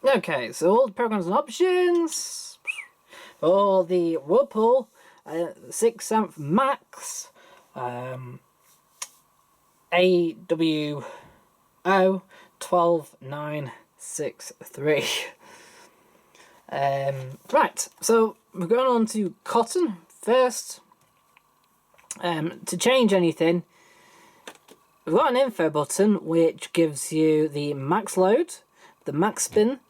Okay, so all the programs and options for the Whirlpool 6th Max AWO12963. Right, so we're going on to cotton first. To change anything, we've got an info button which gives you the max load, the max spin,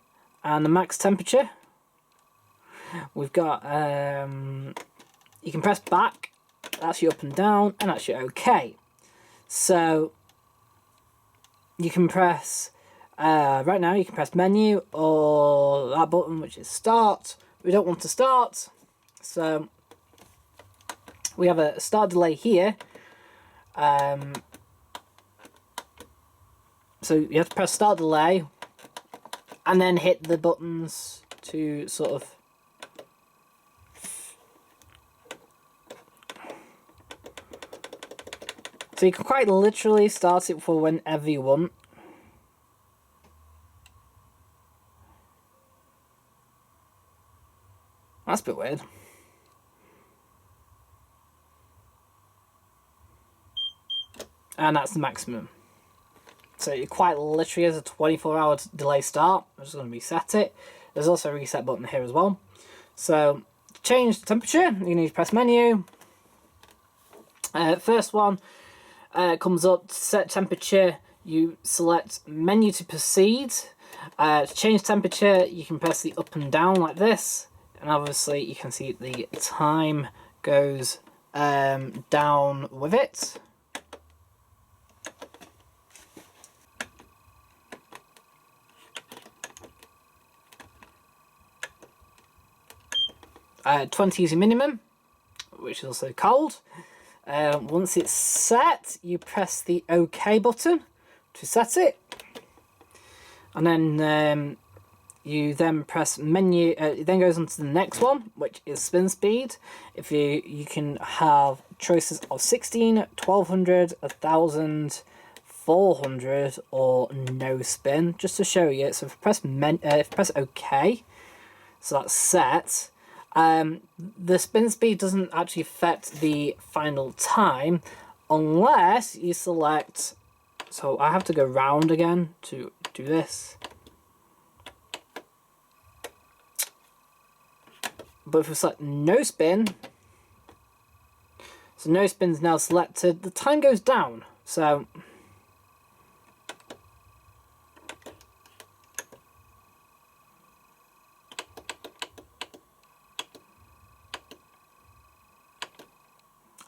and the max temperature. We've got, you can press back, that's your up and down, and that's your OK. So you can press, right now you can press menu or that button which is start. We don't want to start, so we have a start delay here. So you have to press start delay and then hit the buttons to sort of so you can quite literally start it for whenever you want. That's a bit weird. And that's the maximum. So you quite literally has a 24-hour delay start. I'm just going to reset it. There's also a reset button here as well. So to change the temperature, you need to press menu. First one comes up to set temperature. You select menu to proceed. To change temperature, you can press the up and down like this, and obviously you can see the time goes down with it. Uh, 20 is your minimum, which is also cold. Once it's set, you press the OK button to set it, and then you then press menu. It then goes on to the next one, which is spin speed. If you can have choices of 16, 1200, 1000, 400, or no spin. Just to show you, so if you press OK, so that's set. The spin speed doesn't actually affect the final time unless you select, so I have to go round again to do this. But if we select no spin, so no spin is now selected, the time goes down. So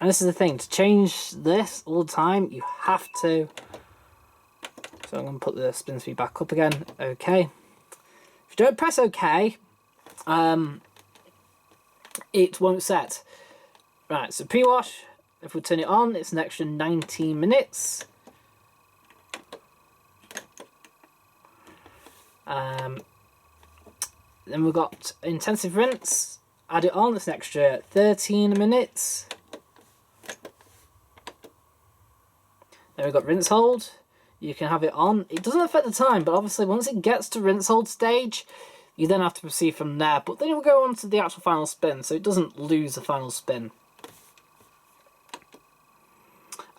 and this is the thing, to change this all the time, you have to, so I'm going to put the spin speed back up again, OK. If you don't press OK, it won't set. Right, so pre-wash, if we turn it on, it's an extra 19 minutes. Then we've got intensive rinse, add it on, it's an extra 13 minutes. Then we've got rinse hold. You can have it on. It doesn't affect the time, but obviously once it gets to rinse hold stage, you then have to proceed from there. But then we'll go on to the actual final spin, so it doesn't lose the final spin.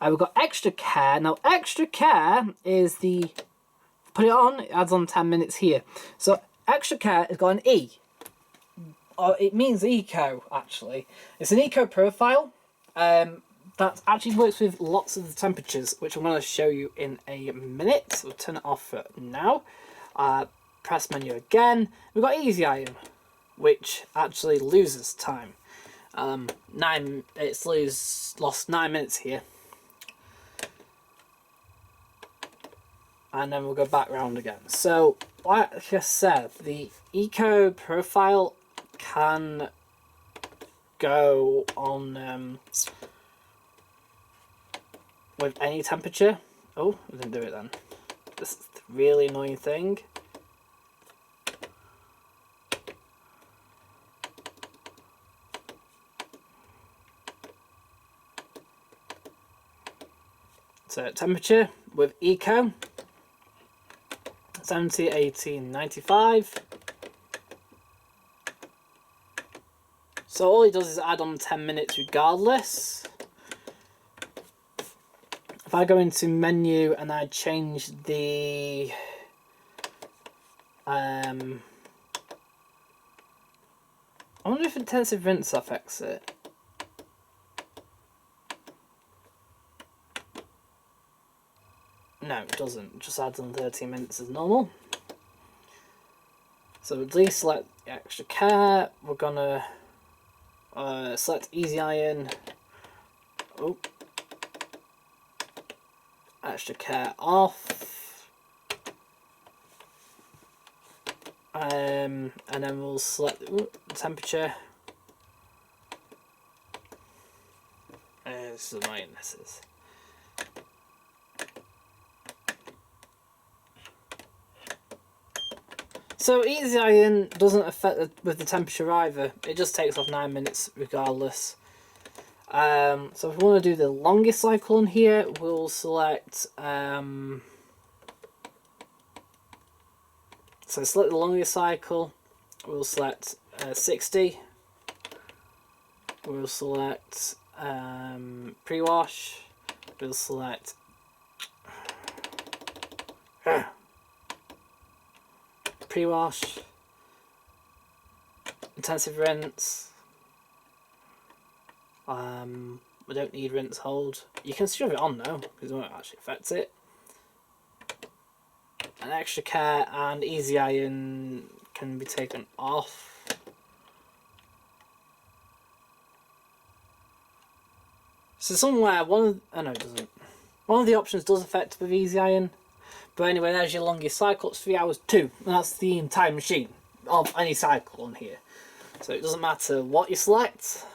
We've got extra care. Now extra care is the, put it on, it adds on 10 minutes here. So extra care has got an E. It means eco, actually. It's an eco profile. That actually works with lots of the temperatures, which I'm going to show you in a minute. So we'll turn it off for now. Press menu again. We've got easy iron, which actually loses time. It's lost 9 minutes here. And then we'll go back round again. So, like I said, the eco profile can go on with any temperature. Oh, I didn't do it then. This is the really annoying thing. So temperature with eco. 70, 18, 95. So all he does is add on 10 minutes regardless. If I go into menu and I change the I wonder if intensive rinse affects it. No, it doesn't. It just adds on 13 minutes as normal. So deselect extra care. We're gonna select easy iron. Oh, extra care off. And then we'll select the temperature. This is annoying, this is. So easy iron doesn't affect with the temperature either. It just takes off 9 minutes regardless. So if we want to do the longest cycle on here, we'll select so select the longest cycle. We'll select 60. We'll select pre-wash. We'll select pre-wash, intensive rinse. We don't need rinse hold. You can shove it on though, because it won't actually affect it. An extra care and easy iron can be taken off. So somewhere no, it doesn't. One of the options does affect with easy iron. But anyway, there's your longest cycle. It's 3 hours 2. And that's the entire machine of any cycle on here. So it doesn't matter what you select.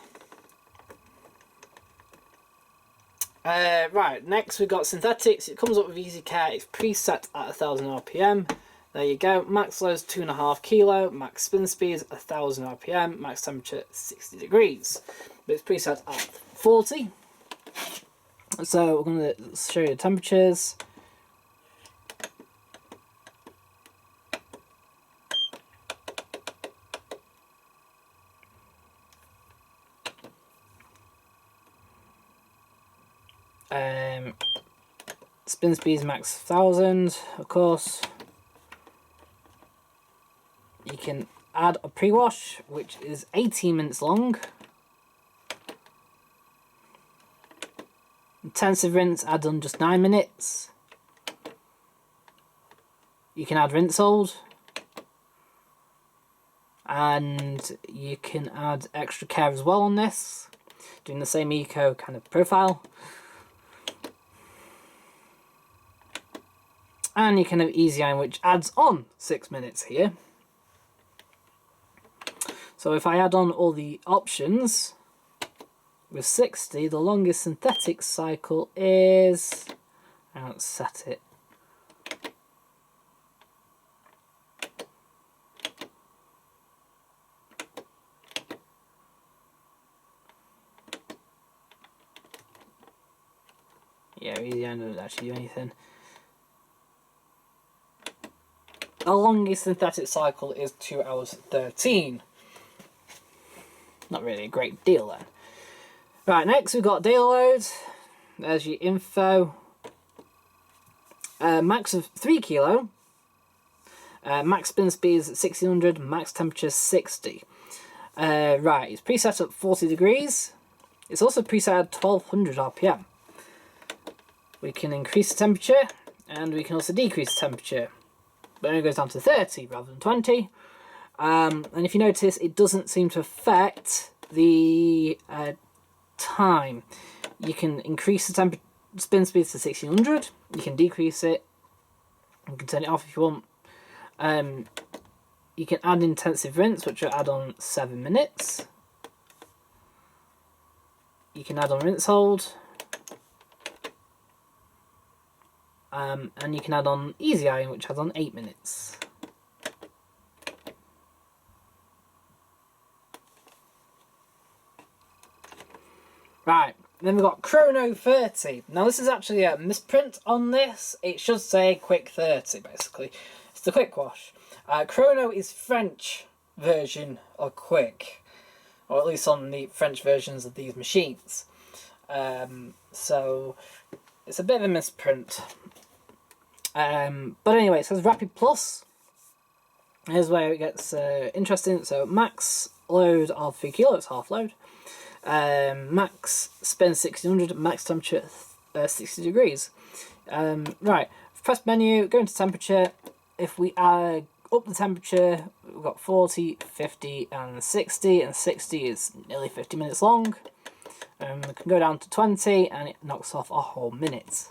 Right, next we've got synthetics. It comes up with easy care. It's preset at 1000 RPM. There you go. Max load is 2.5 kilo. Max spin speed is 1000 RPM. Max temperature 60 degrees. But it's preset at 40. So we're going to show you the temperatures. Spin speed is max 1000, of course. You can add a pre-wash, which is 18 minutes long. Intensive rinse, add on just 9 minutes. You can add rinse hold. And you can add extra care as well on this, doing the same eco kind of profile. And you can have easy iron, which adds on 6 minutes here. So if I add on all the options with 60, the longest synthetic cycle is, and let's set it. Yeah, easy iron doesn't actually do anything. The longest synthetic cycle is 2 hours 13. Not really a great deal then. Right, next we've got daily load. There's your info. Max of 3 kilo. Max spin speed is at 1600. Max temperature 60. Right, it's preset at 40 degrees. It's also preset at 1200 RPM. We can increase the temperature and we can also decrease the temperature. But it only goes down to 30 rather than 20. And if you notice, it doesn't seem to affect the time. You can increase the spin speed to 1600. You can decrease it. You can turn it off if you want. You can add intensive rinse, which will add on 7 minutes. You can add on rinse hold. And you can add on easy iron, which adds on 8 minutes. Right, then we've got Chrono 30. Now this is actually a misprint on this. It should say Quick 30 basically. It's the quick wash. Chrono is French version of quick, or at least on the French versions of these machines. So it's a bit of a misprint. But anyway, it says Rapid Plus. Here's where it gets interesting. So max load of 3 kilo, it's half load. Max spin 1600, max temperature 60 degrees. Right, press menu, go into temperature. If we add up the temperature, we've got 40, 50 and 60, and 60 is nearly 50 minutes long. We can go down to 20 and it knocks off a whole minute.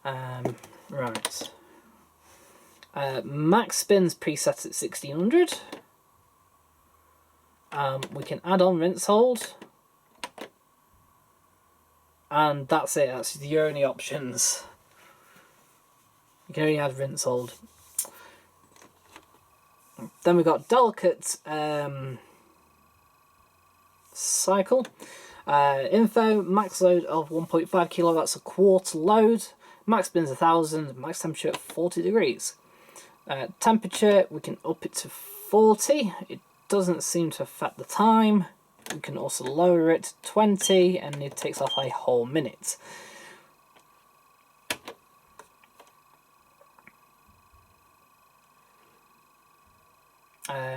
Right. Max spins preset at 1600. We can add on rinse hold. And that's it, that's the only options. You can only add rinse hold. Then we've got delicate cycle. Info, max load of 1.5 kilo, that's a quarter load. Max spins 1000, max temperature 40 degrees. Temperature, we can up it to 40. It doesn't seem to affect the time. We can also lower it to 20 and it takes off a whole minute.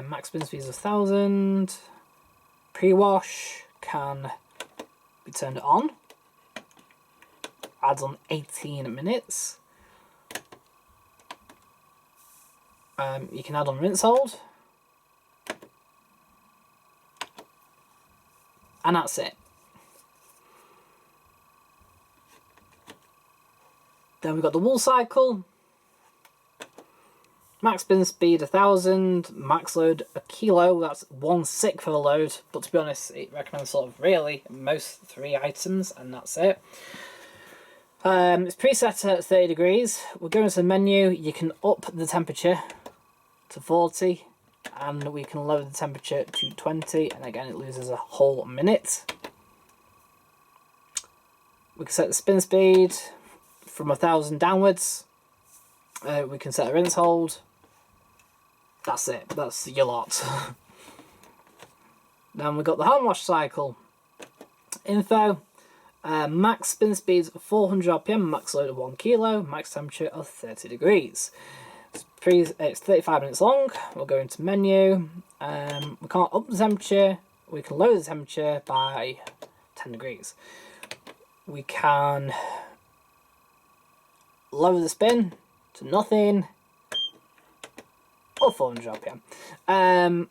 Max spin speed is 1000. Pre-wash can be turned on. Adds on 18 minutes. You can add on rinse hold. And that's it. Then we've got the wool cycle. Max spin speed 1000, max load a kilo, that's 1/6 of the load, but to be honest it recommends sort of really most 3 items and that's it. It's preset at 30 degrees. We'll go into the menu, you can up the temperature to 40 and we can lower the temperature to 20 and again it loses a whole minute. We can set the spin speed from 1000 downwards. We can set a rinse hold. That's it, that's your lot. Then we've got the hand wash cycle. Info, max spin speed 400 RPM, max load of 1 kilo, max temperature of 30 degrees. It's 35 minutes long. We'll go into menu. We can't up the temperature, we can lower the temperature by 10 degrees. We can lower the spin to nothing, or 400 RPM.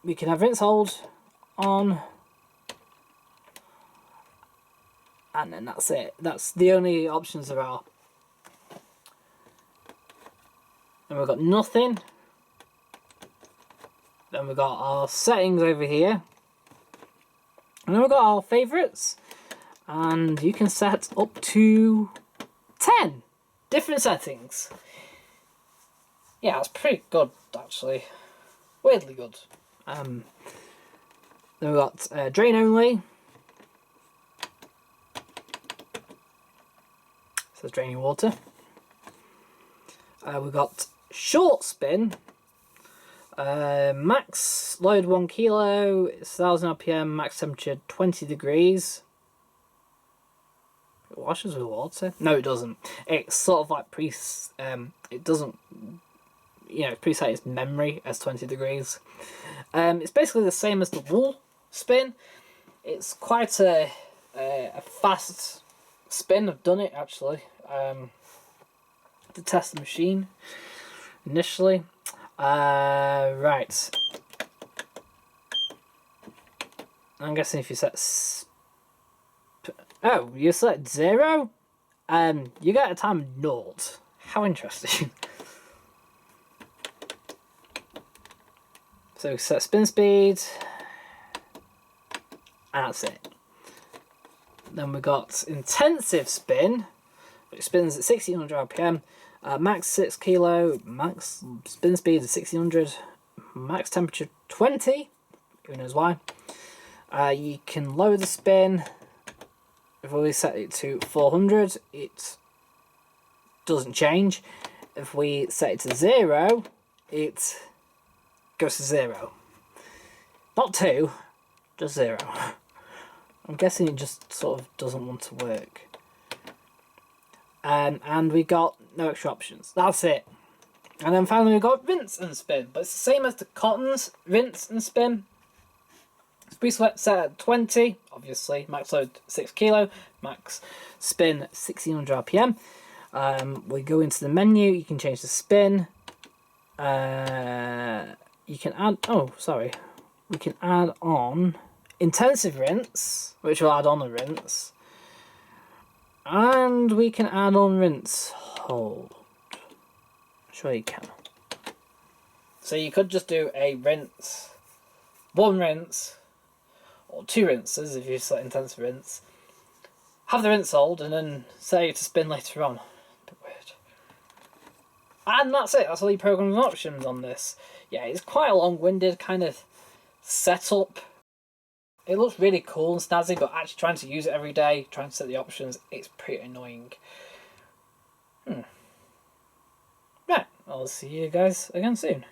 We can have rinse hold on, and then that's it. That's the only options there are. And we've got nothing. Then we've got our settings over here. And then we've got our favourites. And you can set up to 10 different settings. Yeah, it's pretty good actually. Weirdly good. Then we've got drain only. It says draining water. We've got short spin. Max load 1 kilo, it's 1000 RPM, max temperature 20 degrees. It washes with water? No, it doesn't. It's sort of like it doesn't, you know, preset its memory as 20 degrees. It's basically the same as the wool spin. It's quite a fast spin. I've done it actually to test the machine initially. Right. I'm guessing if you set oh, you select 0, you get a time of 0. How interesting. So set spin speed, and that's it. Then we got intensive spin, which spins at 1600 RPM, max 6 kilo, max spin speed is 1600, max temperature 20, who knows why. You can lower the spin. If we set it to 400, it doesn't change. if we set it to 0, it goes to 0. Not 2, just 0. I'm guessing it just sort of doesn't want to work. And we got no extra options. That's it. And then finally we got rinse and spin. But it's the same as the cottons, rinse and spin. Speed set at 20, obviously. Max load 6 kilo. Max spin 1600 RPM. We go into the menu. You can change the spin. You can add... Oh, sorry. We can add on intensive rinse, which will add on a rinse. And we can add on rinse hold. Sure you can. So you could just do a rinse, one rinse, or 2 rinses if you set intensive rinse. Have the rinse hold and then set it to spin later on. A bit weird. And that's it. That's all your programming options on this. Yeah, it's quite a long-winded kind of setup. It looks really cool and snazzy, but actually trying to use it every day, trying to set the options, it's pretty annoying. Right, I'll see you guys again soon.